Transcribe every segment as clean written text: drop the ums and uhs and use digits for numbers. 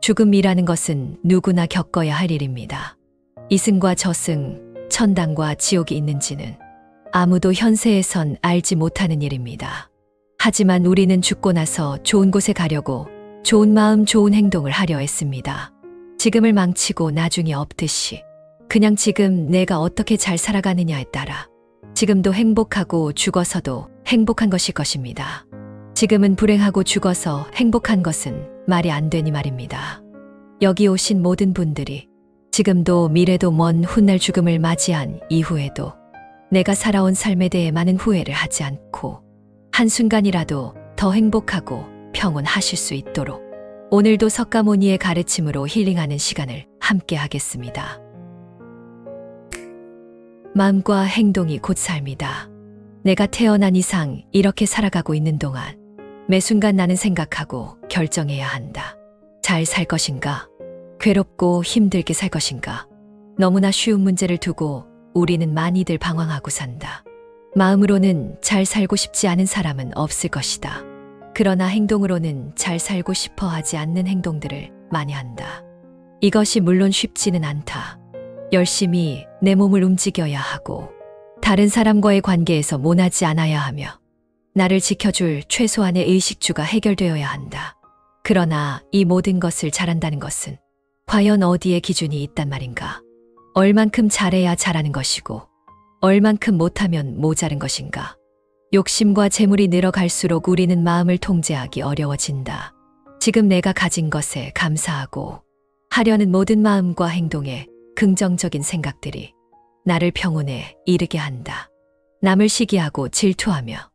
죽음이라는 것은 누구나 겪어야 할 일입니다. 이승과 저승, 천당과 지옥이 있는지는 아무도 현세에선 알지 못하는 일입니다. 하지만 우리는 죽고 나서 좋은 곳에 가려고 좋은 마음, 좋은 행동을 하려 했습니다. 지금을 망치고 나중이 없듯이 그냥 지금 내가 어떻게 잘 살아가느냐에 따라 지금도 행복하고 죽어서도 행복한 것일 것입니다. 지금은 불행하고 죽어서 행복한 것은 말이 안 되니 말입니다. 여기 오신 모든 분들이 지금도 미래도 먼 훗날 죽음을 맞이한 이후에도 내가 살아온 삶에 대해 많은 후회를 하지 않고 한순간이라도 더 행복하고 평온하실 수 있도록 오늘도 석가모니의 가르침으로 힐링하는 시간을 함께 하겠습니다. 마음과 행동이 곧 삶이다. 내가 태어난 이상 이렇게 살아가고 있는 동안 매 순간 나는 생각하고 결정해야 한다. 잘 살 것인가? 괴롭고 힘들게 살 것인가? 너무나 쉬운 문제를 두고 우리는 많이들 방황하고 산다. 마음으로는 잘 살고 싶지 않은 사람은 없을 것이다. 그러나 행동으로는 잘 살고 싶어 하지 않는 행동들을 많이 한다. 이것이 물론 쉽지는 않다. 열심히 내 몸을 움직여야 하고 다른 사람과의 관계에서 모나지 않아야 하며 나를 지켜줄 최소한의 의식주가 해결되어야 한다. 그러나 이 모든 것을 잘한다는 것은 과연 어디에 기준이 있단 말인가? 얼만큼 잘해야 잘하는 것이고 얼만큼 못하면 모자른 것인가? 욕심과 재물이 늘어갈수록 우리는 마음을 통제하기 어려워진다. 지금 내가 가진 것에 감사하고 하려는 모든 마음과 행동에 긍정적인 생각들이 나를 평온에 이르게 한다. 남을 시기하고 질투하며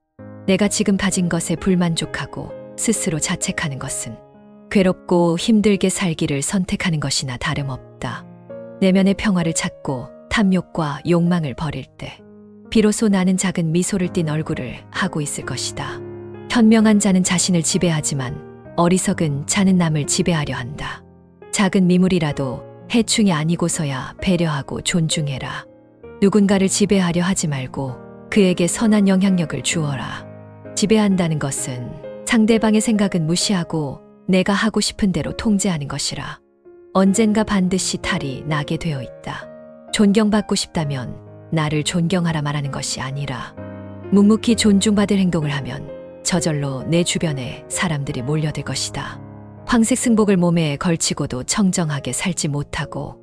내가 지금 가진 것에 불만족하고 스스로 자책하는 것은 괴롭고 힘들게 살기를 선택하는 것이나 다름없다. 내면의 평화를 찾고 탐욕과 욕망을 버릴 때 비로소 나는 작은 미소를 띤 얼굴을 하고 있을 것이다. 현명한 자는 자신을 지배하지만 어리석은 자는 남을 지배하려 한다. 작은 미물이라도 해충이 아니고서야 배려하고 존중해라. 누군가를 지배하려 하지 말고 그에게 선한 영향력을 주어라. 지배한다는 것은 상대방의 생각은 무시하고 내가 하고 싶은 대로 통제하는 것이라. 언젠가 반드시 탈이 나게 되어 있다. 존경받고 싶다면 나를 존경하라 말하는 것이 아니라 묵묵히 존중받을 행동을 하면 저절로 내 주변에 사람들이 몰려들 것이다. 황색 승복을 몸에 걸치고도 청정하게 살지 못하고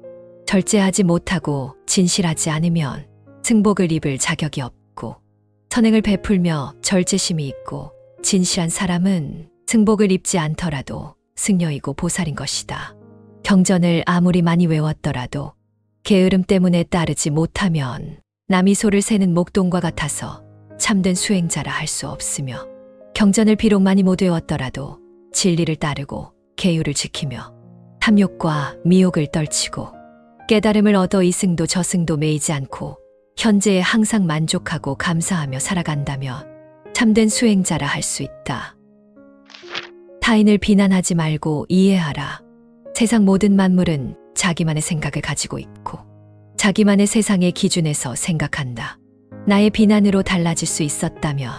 절제하지 못하고 진실하지 않으면 승복을 입을 자격이 없고 선행을 베풀며 절제심이 있고 진실한 사람은 승복을 입지 않더라도 승려이고 보살인 것이다. 경전을 아무리 많이 외웠더라도 게으름 때문에 따르지 못하면 남이 소를 새는 목동과 같아서 참된 수행자라 할 수 없으며 경전을 비록 많이 못 외웠더라도 진리를 따르고 계율을 지키며 탐욕과 미혹을 떨치고 깨달음을 얻어 이승도 저승도 매이지 않고 현재에 항상 만족하고 감사하며 살아간다면 참된 수행자라 할 수 있다. 타인을 비난하지 말고 이해하라. 세상 모든 만물은 자기만의 생각을 가지고 있고 자기만의 세상의 기준에서 생각한다. 나의 비난으로 달라질 수 있었다면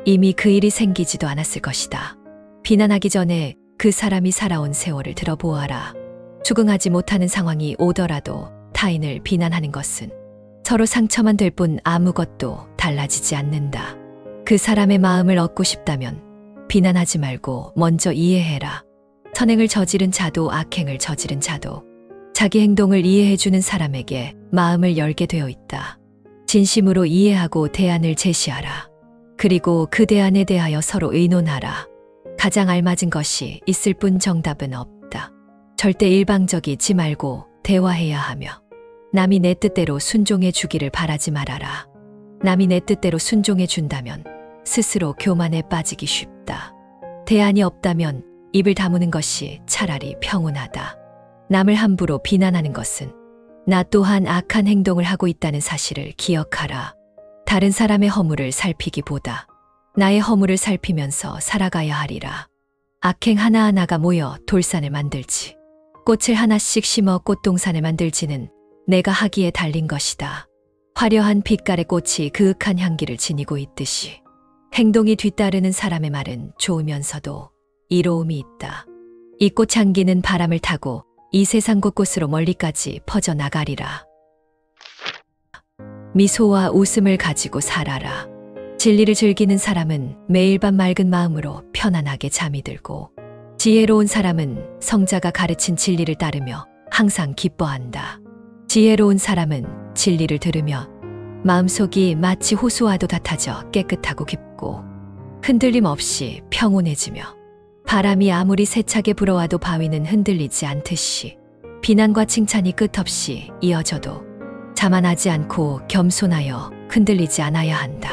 이미 그 일이 생기지도 않았을 것이다. 비난하기 전에 그 사람이 살아온 세월을 들어보아라. 적응하지 못하는 상황이 오더라도 타인을 비난하는 것은 서로 상처만 될 뿐 아무것도 달라지지 않는다. 그 사람의 마음을 얻고 싶다면 비난하지 말고 먼저 이해해라. 선행을 저지른 자도 악행을 저지른 자도 자기 행동을 이해해주는 사람에게 마음을 열게 되어 있다. 진심으로 이해하고 대안을 제시하라. 그리고 그 대안에 대하여 서로 의논하라. 가장 알맞은 것이 있을 뿐 정답은 없다. 절대 일방적이지 말고 대화해야 하며 남이 내 뜻대로 순종해 주기를 바라지 말아라. 남이 내 뜻대로 순종해 준다면 스스로 교만에 빠지기 쉽다. 대안이 없다면 입을 다무는 것이 차라리 평온하다. 남을 함부로 비난하는 것은 나 또한 악한 행동을 하고 있다는 사실을 기억하라. 다른 사람의 허물을 살피기보다 나의 허물을 살피면서 살아가야 하리라. 악행 하나하나가 모여 돌산을 만들지 꽃을 하나씩 심어 꽃동산을 만들지는 내가 하기에 달린 것이다. 화려한 빛깔의 꽃이 그윽한 향기를 지니고 있듯이 행동이 뒤따르는 사람의 말은 좋으면서도 이로움이 있다. 이 꽃향기는 바람을 타고 이 세상 곳곳으로 멀리까지 퍼져나가리라. 미소와 웃음을 가지고 살아라. 진리를 즐기는 사람은 매일 밤 맑은 마음으로 편안하게 잠이 들고, 지혜로운 사람은 성자가 가르친 진리를 따르며 항상 기뻐한다. 지혜로운 사람은 진리를 들으며 마음속이 마치 호수와도 같아져 깨끗하고 깊고 흔들림 없이 평온해지며, 바람이 아무리 세차게 불어와도 바위는 흔들리지 않듯이 비난과 칭찬이 끝없이 이어져도 자만하지 않고 겸손하여 흔들리지 않아야 한다.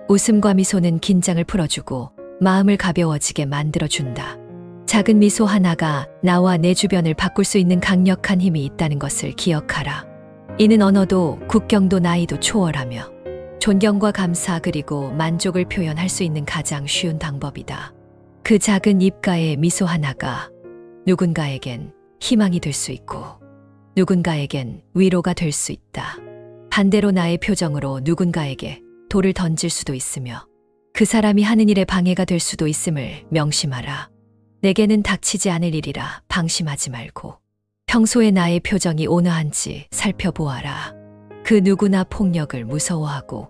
웃음과 미소는 긴장을 풀어주고 마음을 가벼워지게 만들어준다. 작은 미소 하나가 나와 내 주변을 바꿀 수 있는 강력한 힘이 있다는 것을 기억하라. 이는 언어도 국경도 나이도 초월하며 존경과 감사 그리고 만족을 표현할 수 있는 가장 쉬운 방법이다. 그 작은 입가의 미소 하나가 누군가에겐 희망이 될 수 있고 누군가에겐 위로가 될 수 있다. 반대로 나의 표정으로 누군가에게 돌을 던질 수도 있으며 그 사람이 하는 일에 방해가 될 수도 있음을 명심하라. 내게는 닥치지 않을 일이라 방심하지 말고 평소에 나의 표정이 온화한지 살펴보아라. 그 누구나 폭력을 무서워하고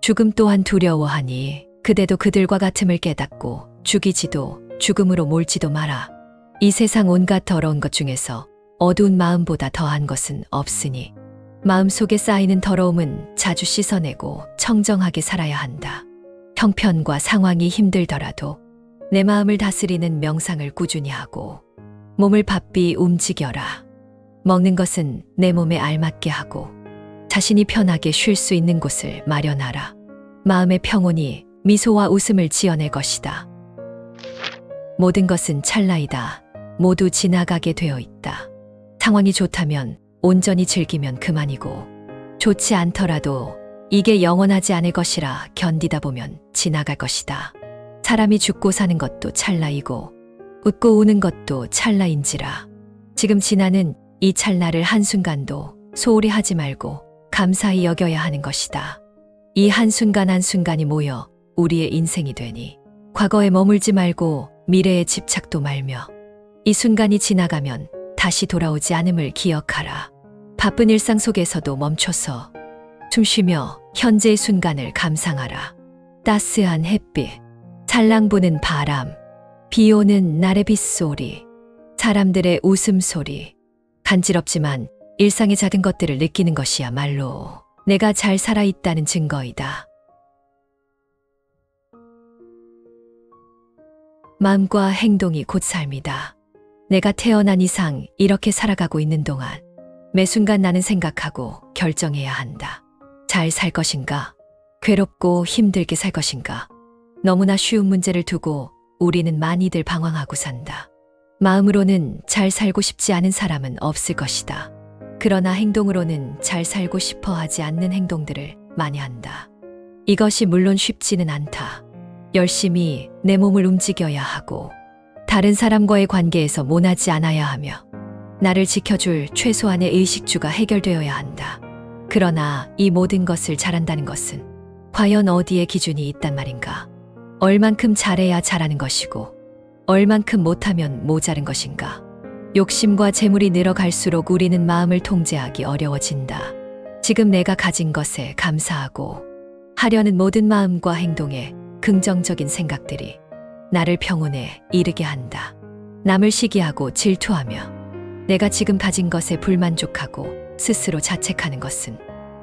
죽음 또한 두려워하니 그대도 그들과 같음을 깨닫고 죽이지도 죽음으로 몰지도 마라. 이 세상 온갖 더러운 것 중에서 어두운 마음보다 더한 것은 없으니 마음속에 쌓이는 더러움은 자주 씻어내고 청정하게 살아야 한다. 형편과 상황이 힘들더라도 내 마음을 다스리는 명상을 꾸준히 하고 몸을 바삐 움직여라. 먹는 것은 내 몸에 알맞게 하고 자신이 편하게 쉴 수 있는 곳을 마련하라. 마음의 평온이 미소와 웃음을 지어낼 것이다. 모든 것은 찰나이다. 모두 지나가게 되어 있다. 상황이 좋다면 온전히 즐기면 그만이고 좋지 않더라도 이게 영원하지 않을 것이라 견디다 보면 지나갈 것이다. 사람이 죽고 사는 것도 찰나이고 웃고 우는 것도 찰나인지라. 지금 지나는 이 찰나를 한순간도 소홀히 하지 말고 감사히 여겨야 하는 것이다. 이 한순간 한순간이 모여 우리의 인생이 되니 과거에 머물지 말고 미래에 집착도 말며 이 순간이 지나가면 다시 돌아오지 않음을 기억하라. 바쁜 일상 속에서도 멈춰서 숨쉬며 현재의 순간을 감상하라. 따스한 햇빛, 살랑 부는 바람, 비 오는 날의 빗소리, 사람들의 웃음소리, 간지럽지만 일상의 작은 것들을 느끼는 것이야말로 내가 잘 살아있다는 증거이다. 마음과 행동이 곧 삶이다. 내가 태어난 이상 이렇게 살아가고 있는 동안 매 순간 나는 생각하고 결정해야 한다. 잘 살 것인가? 괴롭고 힘들게 살 것인가? 너무나 쉬운 문제를 두고 우리는 많이들 방황하고 산다. 마음으로는 잘 살고 싶지 않은 사람은 없을 것이다. 그러나 행동으로는 잘 살고 싶어 하지 않는 행동들을 많이 한다. 이것이 물론 쉽지는 않다. 열심히 내 몸을 움직여야 하고 다른 사람과의 관계에서 모나지 않아야 하며 나를 지켜줄 최소한의 의식주가 해결되어야 한다. 그러나 이 모든 것을 잘한다는 것은 과연 어디에 기준이 있단 말인가? 얼만큼 잘해야 잘하는 것이고 얼만큼 못하면 모자른 것인가? 욕심과 재물이 늘어갈수록 우리는 마음을 통제하기 어려워진다. 지금 내가 가진 것에 감사하고 하려는 모든 마음과 행동에 긍정적인 생각들이 나를 평온에 이르게 한다. 남을 시기하고 질투하며 내가 지금 가진 것에 불만족하고 스스로 자책하는 것은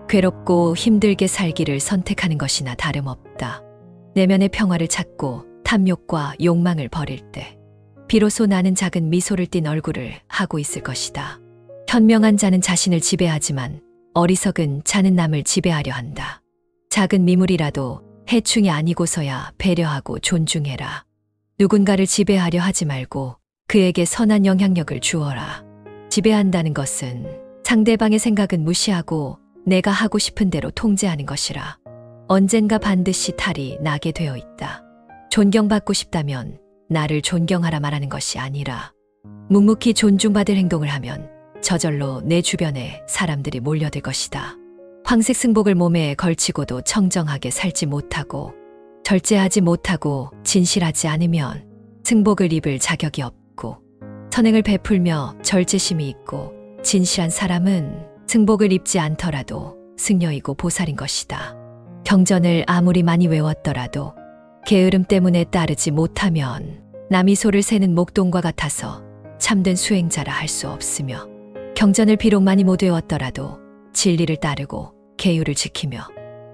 괴롭고 힘들게 살기를 선택하는 것이나 다름없다. 내면의 평화를 찾고 탐욕과 욕망을 버릴 때 비로소 나는 작은 미소를 띤 얼굴을 하고 있을 것이다. 현명한 자는 자신을 지배하지만 어리석은 자는 남을 지배하려 한다. 작은 미물이라도 해충이 아니고서야 배려하고 존중해라. 누군가를 지배하려 하지 말고 그에게 선한 영향력을 주어라. 지배한다는 것은 상대방의 생각은 무시하고 내가 하고 싶은 대로 통제하는 것이라. 언젠가 반드시 탈이 나게 되어 있다. 존경받고 싶다면 나를 존경하라 말하는 것이 아니라 묵묵히 존중받을 행동을 하면 저절로 내 주변에 사람들이 몰려들 것이다. 황색 승복을 몸에 걸치고도 청정하게 살지 못하고 절제하지 못하고 진실하지 않으면 승복을 입을 자격이 없고 선행을 베풀며 절제심이 있고 진실한 사람은 승복을 입지 않더라도 승려이고 보살인 것이다. 경전을 아무리 많이 외웠더라도 게으름 때문에 따르지 못하면 남이 소를 세는 목동과 같아서 참된 수행자라 할 수 없으며, 경전을 비록 많이 못 외웠더라도 진리를 따르고 계율을 지키며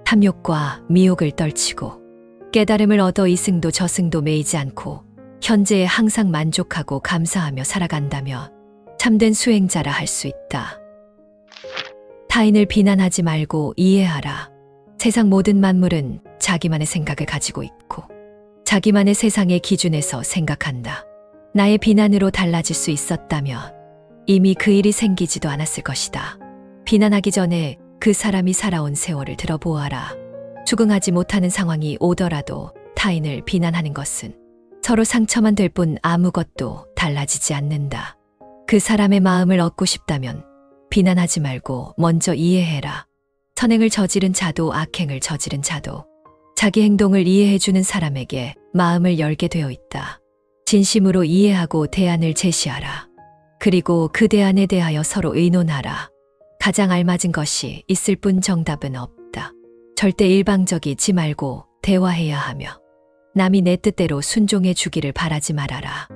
탐욕과 미혹을 떨치고 깨달음을 얻어 이승도 저승도 매이지 않고 현재에 항상 만족하고 감사하며 살아간다면 참된 수행자라 할 수 있다. 타인을 비난하지 말고 이해하라. 세상 모든 만물은 자기만의 생각을 가지고 있고 자기만의 세상의 기준에서 생각한다. 나의 비난으로 달라질 수 있었다면 이미 그 일이 생기지도 않았을 것이다. 비난하기 전에 그 사람이 살아온 세월을 들어보아라. 수긍하지 못하는 상황이 오더라도 타인을 비난하는 것은 서로 상처만 될 뿐 아무것도 달라지지 않는다. 그 사람의 마음을 얻고 싶다면 비난하지 말고 먼저 이해해라. 선행을 저지른 자도 악행을 저지른 자도 자기 행동을 이해해주는 사람에게 마음을 열게 되어 있다. 진심으로 이해하고 대안을 제시하라. 그리고 그 대안에 대하여 서로 의논하라. 가장 알맞은 것이 있을 뿐 정답은 없다. 절대 일방적이지 말고 대화해야 하며 남이 내 뜻대로 순종해 주기를 바라지 말아라.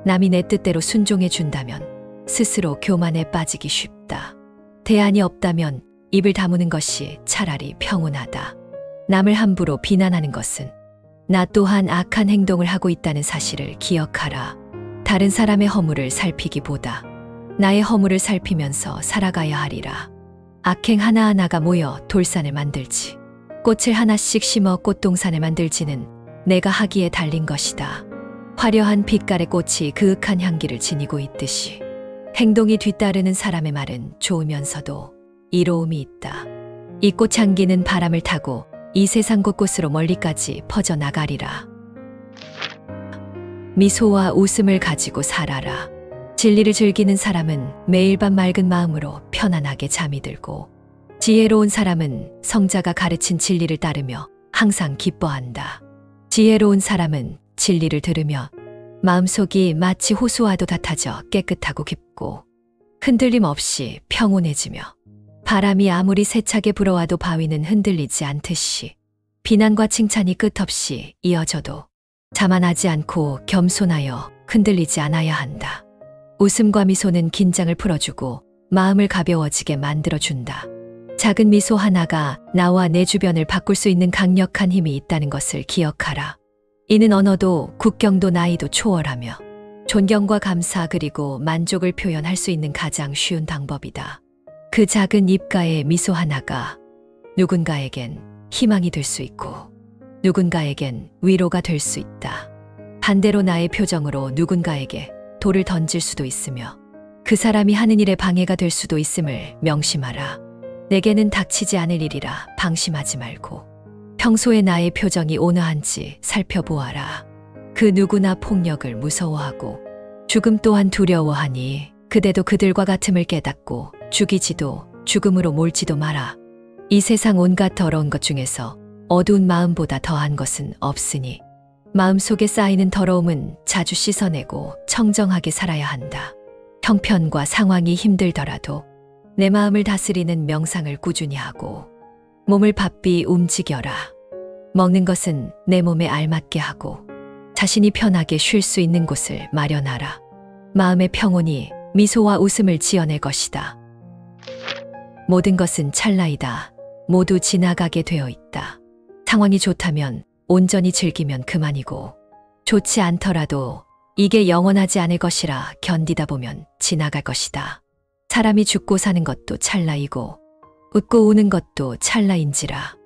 남이 내 뜻대로 순종해 준다면 스스로 교만에 빠지기 쉽다. 대안이 없다면 입을 다무는 것이 차라리 평온하다. 남을 함부로 비난하는 것은 나 또한 악한 행동을 하고 있다는 사실을 기억하라. 다른 사람의 허물을 살피기보다 나의 허물을 살피면서 살아가야 하리라. 악행 하나하나가 모여 돌산을 만들지 꽃을 하나씩 심어 꽃동산을 만들지는 내가 하기에 달린 것이다. 화려한 빛깔의 꽃이 그윽한 향기를 지니고 있듯이 행동이 뒤따르는 사람의 말은 좋으면서도 이로움이 있다. 이 꽃향기는 바람을 타고 이 세상 곳곳으로 멀리까지 퍼져나가리라. 미소와 웃음을 가지고 살아라. 진리를 즐기는 사람은 매일 밤 맑은 마음으로 편안하게 잠이 들고 지혜로운 사람은 성자가 가르친 진리를 따르며 항상 기뻐한다. 지혜로운 사람은 진리를 들으며 마음속이 마치 호수와도 같아져 깨끗하고 깊고 흔들림 없이 평온해지며 바람이 아무리 세차게 불어와도 바위는 흔들리지 않듯이 비난과 칭찬이 끝없이 이어져도 자만하지 않고 겸손하여 흔들리지 않아야 한다. 웃음과 미소는 긴장을 풀어주고 마음을 가벼워지게 만들어준다. 작은 미소 하나가 나와 내 주변을 바꿀 수 있는 강력한 힘이 있다는 것을 기억하라. 이는 언어도 국경도 나이도 초월하며 존경과 감사 그리고 만족을 표현할 수 있는 가장 쉬운 방법이다. 그 작은 입가의 미소 하나가 누군가에겐 희망이 될 수 있고 누군가에겐 위로가 될 수 있다. 반대로 나의 표정으로 누군가에게 돌을 던질 수도 있으며 그 사람이 하는 일에 방해가 될 수도 있음을 명심하라. 내게는 닥치지 않을 일이라 방심하지 말고 평소에 나의 표정이 온화한지 살펴보아라. 그 누구나 폭력을 무서워하고 죽음 또한 두려워하니 그대도 그들과 같음을 깨닫고 죽이지도 죽음으로 몰지도 마라. 이 세상 온갖 더러운 것 중에서 어두운 마음보다 더한 것은 없으니 마음속에 쌓이는 더러움은 자주 씻어내고 청정하게 살아야 한다. 형편과 상황이 힘들더라도 내 마음을 다스리는 명상을 꾸준히 하고 몸을 바삐 움직여라. 먹는 것은 내 몸에 알맞게 하고 자신이 편하게 쉴 수 있는 곳을 마련하라. 마음의 평온이 미소와 웃음을 지어낼 것이다. 모든 것은 찰나이다. 모두 지나가게 되어 있다. 상황이 좋다면 온전히 즐기면 그만이고 좋지 않더라도 이게 영원하지 않을 것이라 견디다 보면 지나갈 것이다. 사람이 죽고 사는 것도 찰나이고 웃고 우는 것도 찰나인지라.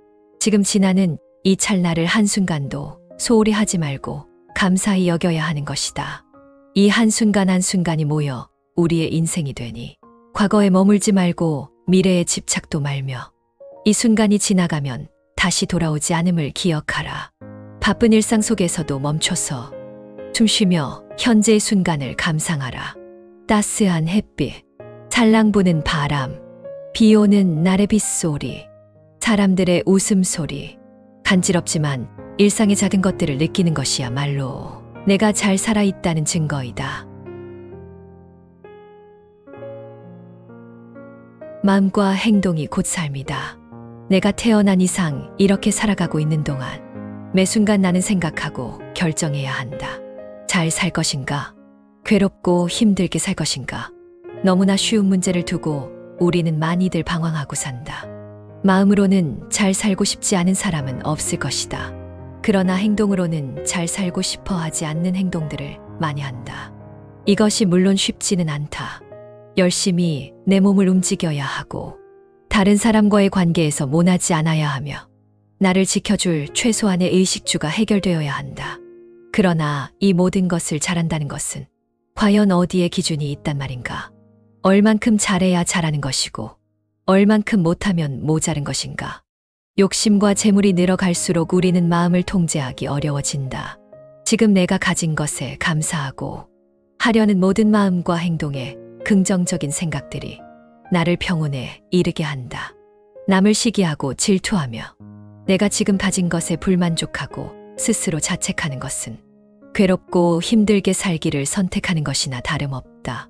지금 지나는 이 찰나를 한순간도 소홀히 하지 말고 감사히 여겨야 하는 것이다. 이 한순간 한순간이 모여 우리의 인생이 되니 과거에 머물지 말고 미래에 집착도 말며 이 순간이 지나가면 다시 돌아오지 않음을 기억하라. 바쁜 일상 속에서도 멈춰서 숨 쉬며 현재의 순간을 감상하라. 따스한 햇빛, 살랑 부는 바람, 비 오는 날의 빗소리, 사람들의 웃음소리, 간지럽지만 일상의 작은 것들을 느끼는 것이야말로 내가 잘 살아있다는 증거이다. 마음과 행동이 곧 삶이다. 내가 태어난 이상 이렇게 살아가고 있는 동안 매 순간 나는 생각하고 결정해야 한다. 잘 살 것인가? 괴롭고 힘들게 살 것인가? 너무나 쉬운 문제를 두고 우리는 많이들 방황하고 산다. 마음으로는 잘 살고 싶지 않은 사람은 없을 것이다. 그러나 행동으로는 잘 살고 싶어 하지 않는 행동들을 많이 한다. 이것이 물론 쉽지는 않다. 열심히 내 몸을 움직여야 하고 다른 사람과의 관계에서 모나지 않아야 하며 나를 지켜줄 최소한의 의식주가 해결되어야 한다. 그러나 이 모든 것을 잘한다는 것은 과연 어디에 기준이 있단 말인가? 얼만큼 잘해야 잘하는 것이고 얼만큼 못하면 모자른 것인가? 욕심과 재물이 늘어갈수록 우리는 마음을 통제하기 어려워진다. 지금 내가 가진 것에 감사하고 하려는 모든 마음과 행동에 긍정적인 생각들이 나를 평온에 이르게 한다. 남을 시기하고 질투하며 내가 지금 가진 것에 불만족하고 스스로 자책하는 것은 괴롭고 힘들게 살기를 선택하는 것이나 다름없다.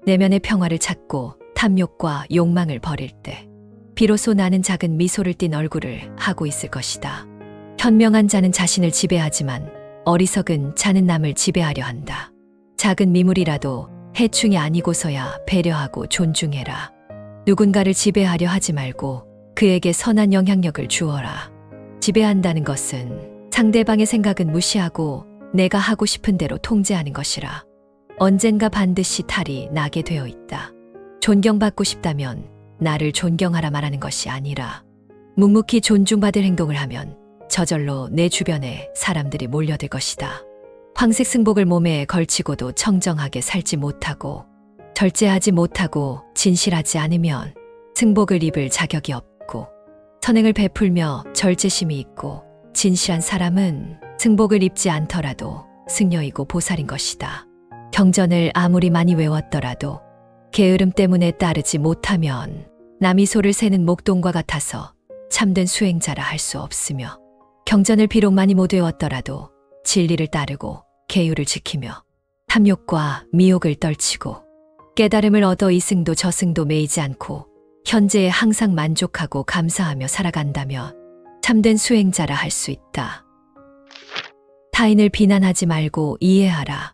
내면의 평화를 찾고 탐욕과 욕망을 버릴 때 비로소 나는 작은 미소를 띤 얼굴을 하고 있을 것이다. 현명한 자는 자신을 지배하지만 어리석은 자는 남을 지배하려 한다. 작은 미물이라도 해충이 아니고서야 배려하고 존중해라. 누군가를 지배하려 하지 말고 그에게 선한 영향력을 주어라. 지배한다는 것은 상대방의 생각은 무시하고 내가 하고 싶은 대로 통제하는 것이라. 언젠가 반드시 탈이 나게 되어 있다. 존경받고 싶다면 나를 존경하라 말하는 것이 아니라 묵묵히 존중받을 행동을 하면 저절로 내 주변에 사람들이 몰려들 것이다. 황색 승복을 몸에 걸치고도 청정하게 살지 못하고 절제하지 못하고 진실하지 않으면 승복을 입을 자격이 없고 선행을 베풀며 절제심이 있고 진실한 사람은 승복을 입지 않더라도 승려이고 보살인 것이다. 경전을 아무리 많이 외웠더라도 게으름 때문에 따르지 못하면 남이 소를 세는 목동과 같아서 참된 수행자라 할 수 없으며 경전을 비록 많이 못 외웠더라도 진리를 따르고 계율을 지키며 탐욕과 미혹을 떨치고 깨달음을 얻어 이승도 저승도 매이지 않고 현재에 항상 만족하고 감사하며 살아간다면 참된 수행자라 할 수 있다. 타인을 비난하지 말고 이해하라.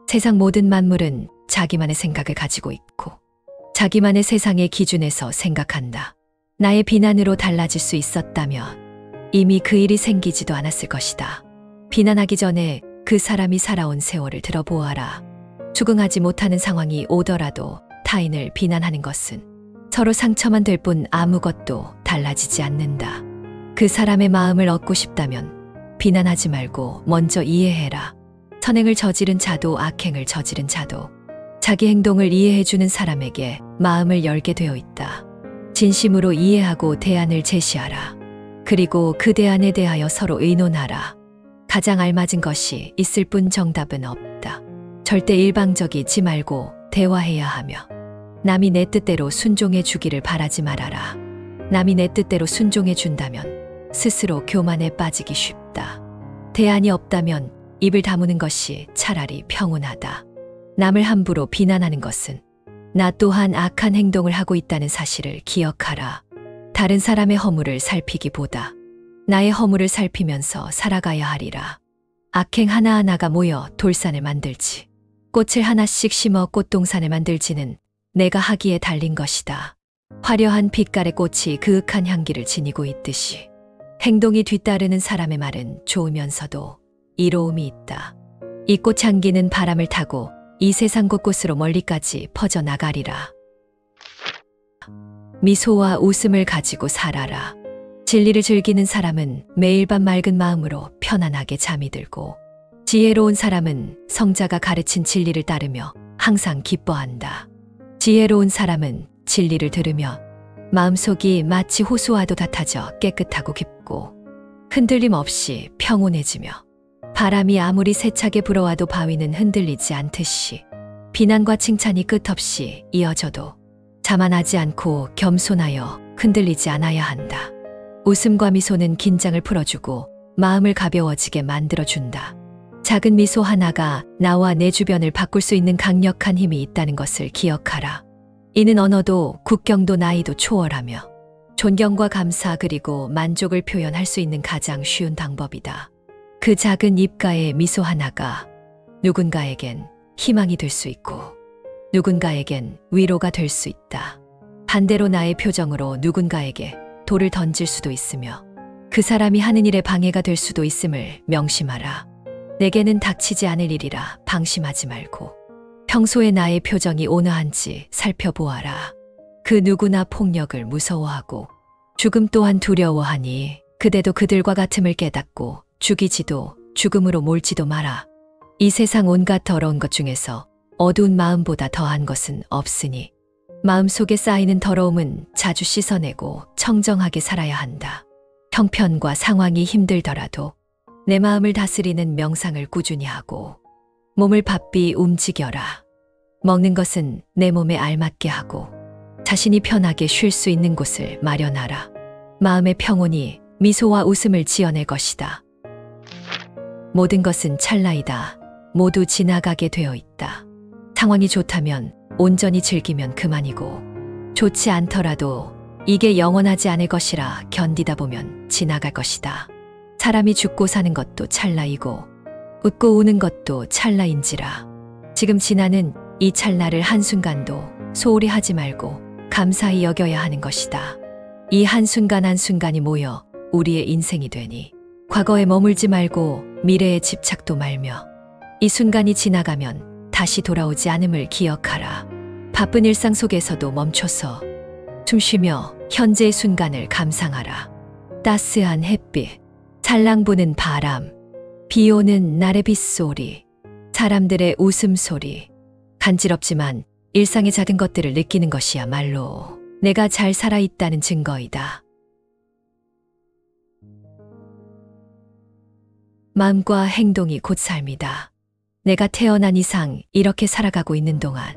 세상 모든 만물은 자기만의 생각을 가지고 있고 자기만의 세상의 기준에서 생각한다. 나의 비난으로 달라질 수 있었다면 이미 그 일이 생기지도 않았을 것이다. 비난하기 전에 그 사람이 살아온 세월을 들어보아라. 적응하지 못하는 상황이 오더라도 타인을 비난하는 것은 서로 상처만 될 뿐 아무것도 달라지지 않는다. 그 사람의 마음을 얻고 싶다면 비난하지 말고 먼저 이해해라. 선행을 저지른 자도 악행을 저지른 자도 자기 행동을 이해해주는 사람에게 마음을 열게 되어 있다. 진심으로 이해하고 대안을 제시하라. 그리고 그 대안에 대하여 서로 의논하라. 가장 알맞은 것이 있을 뿐 정답은 없다. 절대 일방적이지 말고 대화해야 하며 남이 내 뜻대로 순종해 주기를 바라지 말아라. 남이 내 뜻대로 순종해 준다면 스스로 교만에 빠지기 쉽다. 대안이 없다면 입을 다무는 것이 차라리 평온하다. 남을 함부로 비난하는 것은 나 또한 악한 행동을 하고 있다는 사실을 기억하라. 다른 사람의 허물을 살피기보다 나의 허물을 살피면서 살아가야 하리라. 악행 하나하나가 모여 돌산을 만들지 꽃을 하나씩 심어 꽃동산을 만들지는 내가 하기에 달린 것이다. 화려한 빛깔의 꽃이 그윽한 향기를 지니고 있듯이 행동이 뒤따르는 사람의 말은 좋으면서도 이로움이 있다. 이 꽃향기는 바람을 타고 이 세상 곳곳으로 멀리까지 퍼져나가리라. 미소와 웃음을 가지고 살아라. 진리를 즐기는 사람은 매일 밤 맑은 마음으로 편안하게 잠이 들고 지혜로운 사람은 성자가 가르친 진리를 따르며 항상 기뻐한다. 지혜로운 사람은 진리를 들으며 마음속이 마치 호수와도 같아져 깨끗하고 깊고 흔들림 없이 평온해지며 바람이 아무리 세차게 불어와도 바위는 흔들리지 않듯이 비난과 칭찬이 끝없이 이어져도 자만하지 않고 겸손하여 흔들리지 않아야 한다. 웃음과 미소는 긴장을 풀어주고 마음을 가벼워지게 만들어준다. 작은 미소 하나가 나와 내 주변을 바꿀 수 있는 강력한 힘이 있다는 것을 기억하라. 이는 언어도 국경도 나이도 초월하며 존경과 감사 그리고 만족을 표현할 수 있는 가장 쉬운 방법이다. 그 작은 입가의 미소 하나가 누군가에겐 희망이 될 수 있고 누군가에겐 위로가 될 수 있다. 반대로 나의 표정으로 누군가에게 돌을 던질 수도 있으며 그 사람이 하는 일에 방해가 될 수도 있음을 명심하라. 내게는 닥치지 않을 일이라 방심하지 말고 평소에 나의 표정이 온화한지 살펴보아라. 그 누구나 폭력을 무서워하고 죽음 또한 두려워하니 그대도 그들과 같음을 깨닫고 죽이지도 죽음으로 몰지도 마라. 이 세상 온갖 더러운 것 중에서 어두운 마음보다 더한 것은 없으니 마음속에 쌓이는 더러움은 자주 씻어내고 청정하게 살아야 한다. 형편과 상황이 힘들더라도 내 마음을 다스리는 명상을 꾸준히 하고 몸을 바삐 움직여라. 먹는 것은 내 몸에 알맞게 하고 자신이 편하게 쉴 수 있는 곳을 마련하라. 마음의 평온이 미소와 웃음을 지어낼 것이다. 모든 것은 찰나이다. 모두 지나가게 되어 있다. 상황이 좋다면 온전히 즐기면 그만이고 좋지 않더라도 이게 영원하지 않을 것이라 견디다 보면 지나갈 것이다. 사람이 죽고 사는 것도 찰나이고 웃고 우는 것도 찰나인지라. 지금 지나는 이 찰나를 한순간도 소홀히 하지 말고 감사히 여겨야 하는 것이다. 이 한순간 한순간이 모여 우리의 인생이 되니 과거에 머물지 말고 미래에 집착도 말며 이 순간이 지나가면 다시 돌아오지 않음을 기억하라. 바쁜 일상 속에서도 멈춰서 숨 쉬며 현재의 순간을 감상하라. 따스한 햇빛, 살랑 부는 바람, 비 오는 날의 빗소리, 사람들의 웃음소리. 간지럽지만 일상의 작은 것들을 느끼는 것이야말로 내가 잘 살아있다는 증거이다. 마음과 행동이 곧 삶이다. 내가 태어난 이상 이렇게 살아가고 있는 동안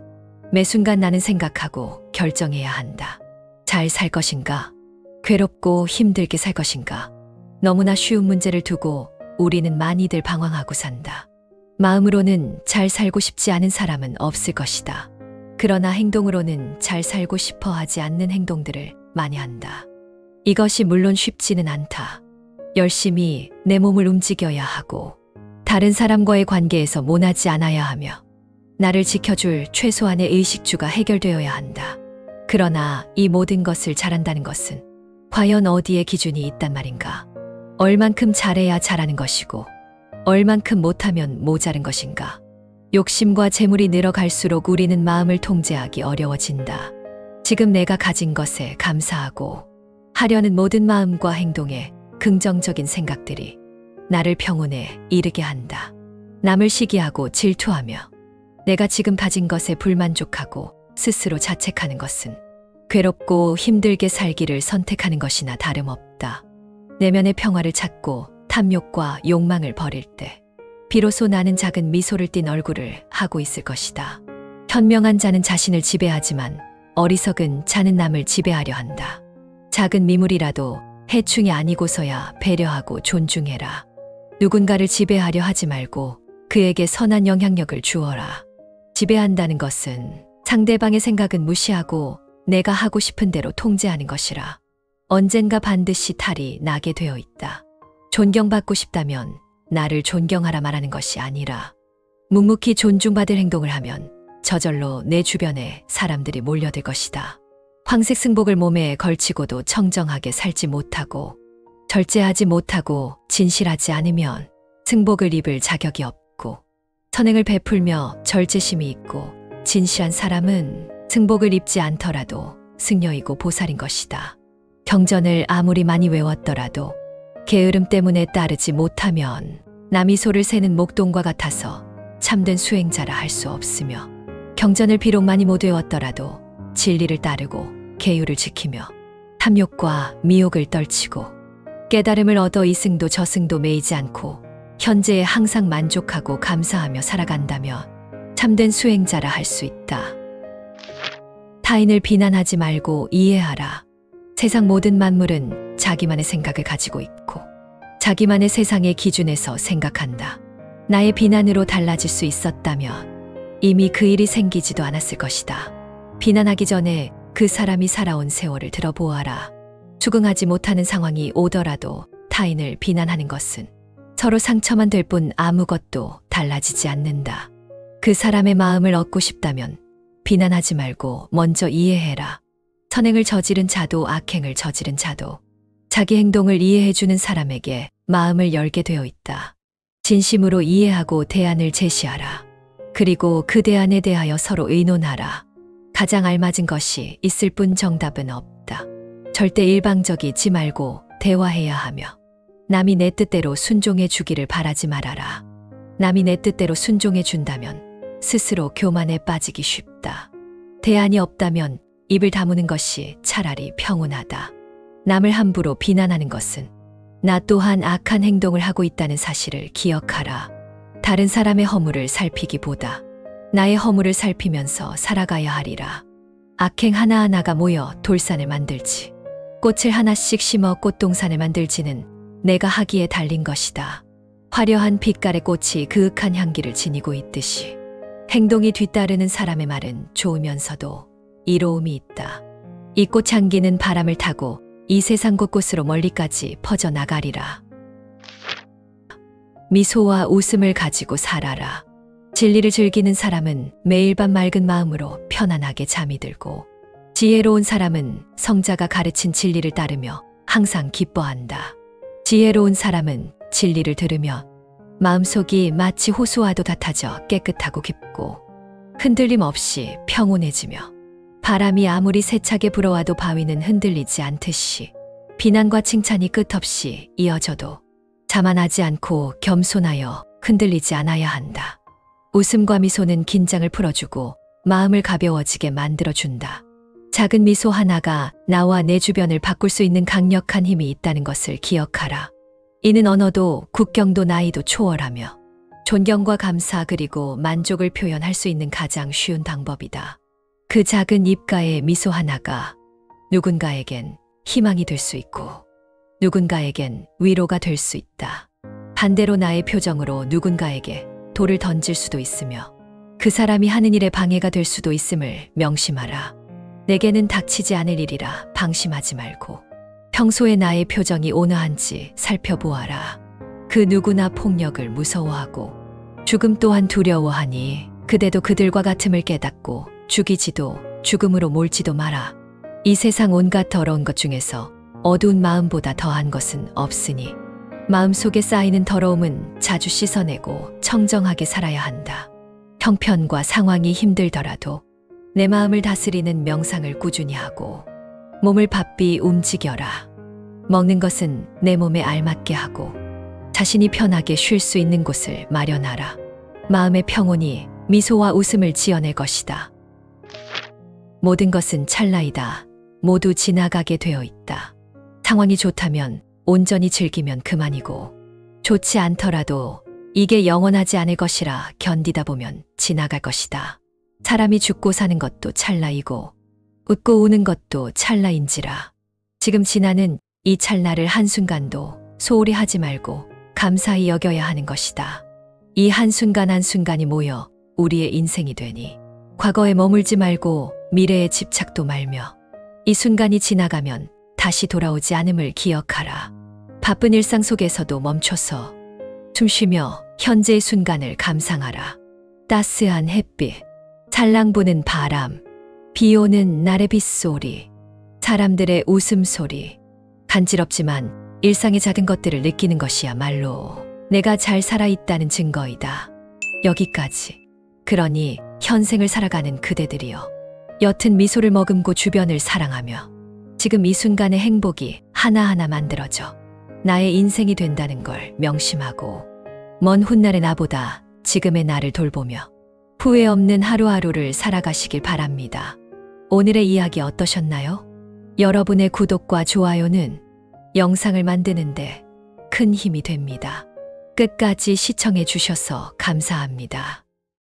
매 순간 나는 생각하고 결정해야 한다. 잘 살 것인가? 괴롭고 힘들게 살 것인가? 너무나 쉬운 문제를 두고 우리는 많이들 방황하고 산다. 마음으로는 잘 살고 싶지 않은 사람은 없을 것이다. 그러나 행동으로는 잘 살고 싶어 하지 않는 행동들을 많이 한다. 이것이 물론 쉽지는 않다. 열심히 내 몸을 움직여야 하고 다른 사람과의 관계에서 모나지 않아야 하며 나를 지켜줄 최소한의 의식주가 해결되어야 한다. 그러나 이 모든 것을 잘한다는 것은 과연 어디에 기준이 있단 말인가? 얼만큼 잘해야 잘하는 것이고 얼만큼 못하면 모자른 것인가? 욕심과 재물이 늘어갈수록 우리는 마음을 통제하기 어려워진다. 지금 내가 가진 것에 감사하고 하려는 모든 마음과 행동에 긍정적인 생각들이 나를 평온에 이르게 한다. 남을 시기하고 질투하며 내가 지금 가진 것에 불만족하고 스스로 자책하는 것은 괴롭고 힘들게 살기를 선택하는 것이나 다름없다. 내면의 평화를 찾고 탐욕과 욕망을 버릴 때 비로소 나는 작은 미소를 띤 얼굴을 하고 있을 것이다. 현명한 자는 자신을 지배하지만 어리석은 자는 남을 지배하려 한다. 작은 미물이라도 해충이 아니고서야 배려하고 존중해라. 누군가를 지배하려 하지 말고 그에게 선한 영향력을 주어라. 지배한다는 것은 상대방의 생각은 무시하고 내가 하고 싶은 대로 통제하는 것이라. 언젠가 반드시 탈이 나게 되어 있다. 존경받고 싶다면 나를 존경하라 말하는 것이 아니라 묵묵히 존중받을 행동을 하면 저절로 내 주변에 사람들이 몰려들 것이다. 황색 승복을 몸에 걸치고도 청정하게 살지 못하고 절제하지 못하고 진실하지 않으면 승복을 입을 자격이 없고 선행을 베풀며 절제심이 있고 진실한 사람은 승복을 입지 않더라도 승려이고 보살인 것이다. 경전을 아무리 많이 외웠더라도 게으름 때문에 따르지 못하면 남이 소를 새는 목동과 같아서 참된 수행자라 할 수 없으며 경전을 비록 많이 못 외웠더라도 진리를 따르고 계율을 지키며 탐욕과 미혹을 떨치고 깨달음을 얻어 이승도 저승도 매이지 않고 현재에 항상 만족하고 감사하며 살아간다면 참된 수행자라 할 수 있다. 타인을 비난하지 말고 이해하라. 세상 모든 만물은 자기만의 생각을 가지고 있고 자기만의 세상의 기준에서 생각한다. 나의 비난으로 달라질 수 있었다면 이미 그 일이 생기지도 않았을 것이다. 비난하기 전에 그 사람이 살아온 세월을 들어보아라. 수긍하지 못하는 상황이 오더라도 타인을 비난하는 것은 서로 상처만 될 뿐 아무것도 달라지지 않는다. 그 사람의 마음을 얻고 싶다면 비난하지 말고 먼저 이해해라. 선행을 저지른 자도 악행을 저지른 자도 자기 행동을 이해해주는 사람에게 마음을 열게 되어 있다. 진심으로 이해하고 대안을 제시하라. 그리고 그 대안에 대하여 서로 의논하라. 가장 알맞은 것이 있을 뿐 정답은 없다. 절대 일방적이지 말고 대화해야 하며 남이 내 뜻대로 순종해 주기를 바라지 말아라. 남이 내 뜻대로 순종해 준다면 스스로 교만에 빠지기 쉽다. 대안이 없다면 입을 다무는 것이 차라리 평온하다. 남을 함부로 비난하는 것은 나 또한 악한 행동을 하고 있다는 사실을 기억하라. 다른 사람의 허물을 살피기보다 나의 허물을 살피면서 살아가야 하리라. 악행 하나하나가 모여 돌산을 만들지 꽃을 하나씩 심어 꽃동산을 만들지는 내가 하기에 달린 것이다. 화려한 빛깔의 꽃이 그윽한 향기를 지니고 있듯이 행동이 뒤따르는 사람의 말은 좋으면서도 이로움이 있다. 이 꽃향기는 바람을 타고 이 세상 곳곳으로 멀리까지 퍼져나가리라. 미소와 웃음을 가지고 살아라. 진리를 즐기는 사람은 매일 밤 맑은 마음으로 편안하게 잠이 들고 지혜로운 사람은 성자가 가르친 진리를 따르며 항상 기뻐한다. 지혜로운 사람은 진리를 들으며 마음속이 마치 호수와도 같아져 깨끗하고 깊고 흔들림 없이 평온해지며 바람이 아무리 세차게 불어와도 바위는 흔들리지 않듯이 비난과 칭찬이 끝없이 이어져도 자만하지 않고 겸손하여 흔들리지 않아야 한다. 웃음과 미소는 긴장을 풀어주고 마음을 가벼워지게 만들어준다. 작은 미소 하나가 나와 내 주변을 바꿀 수 있는 강력한 힘이 있다는 것을 기억하라. 이는 언어도 국경도 나이도 초월하며 존경과 감사 그리고 만족을 표현할 수 있는 가장 쉬운 방법이다. 그 작은 입가의 미소 하나가 누군가에겐 희망이 될 수 있고 누군가에겐 위로가 될 수 있다. 반대로 나의 표정으로 누군가에게 돌을 던질 수도 있으며 그 사람이 하는 일에 방해가 될 수도 있음을 명심하라. 내게는 닥치지 않을 일이라 방심하지 말고 평소에 나의 표정이 온화한지 살펴보아라. 그 누구나 폭력을 무서워하고 죽음 또한 두려워하니 그대도 그들과 같음을 깨닫고 죽이지도 죽음으로 몰지도 마라. 이 세상 온갖 더러운 것 중에서 어두운 마음보다 더한 것은 없으니 마음속에 쌓이는 더러움은 자주 씻어내고 청정하게 살아야 한다. 형편과 상황이 힘들더라도 내 마음을 다스리는 명상을 꾸준히 하고 몸을 바삐 움직여라. 먹는 것은 내 몸에 알맞게 하고 자신이 편하게 쉴 수 있는 곳을 마련하라. 마음의 평온이 미소와 웃음을 지어낼 것이다. 모든 것은 찰나이다. 모두 지나가게 되어 있다. 상황이 좋다면 온전히 즐기면 그만이고 좋지 않더라도 이게 영원하지 않을 것이라 견디다 보면 지나갈 것이다. 사람이 죽고 사는 것도 찰나이고 웃고 우는 것도 찰나인지라. 지금 지나는 이 찰나를 한순간도 소홀히 하지 말고 감사히 여겨야 하는 것이다. 이 한순간 한순간이 모여 우리의 인생이 되니 과거에 머물지 말고 미래에 집착도 말며 이 순간이 지나가면 다시 돌아오지 않음을 기억하라. 바쁜 일상 속에서도 멈춰서 숨 쉬며 현재의 순간을 감상하라. 따스한 햇빛, 살랑 부는 바람, 비 오는 날의 빗소리, 사람들의 웃음소리. 간지럽지만 일상의 작은 것들을 느끼는 것이야말로 내가 잘 살아있다는 증거이다. 여기까지. 그러니 현생을 살아가는 그대들이여. 옅은 미소를 머금고 주변을 사랑하며 지금 이 순간의 행복이 하나하나 만들어져 나의 인생이 된다는 걸 명심하고 먼 훗날의 나보다 지금의 나를 돌보며 후회 없는 하루하루를 살아가시길 바랍니다. 오늘의 이야기 어떠셨나요? 여러분의 구독과 좋아요는 영상을 만드는데 큰 힘이 됩니다. 끝까지 시청해 주셔서 감사합니다.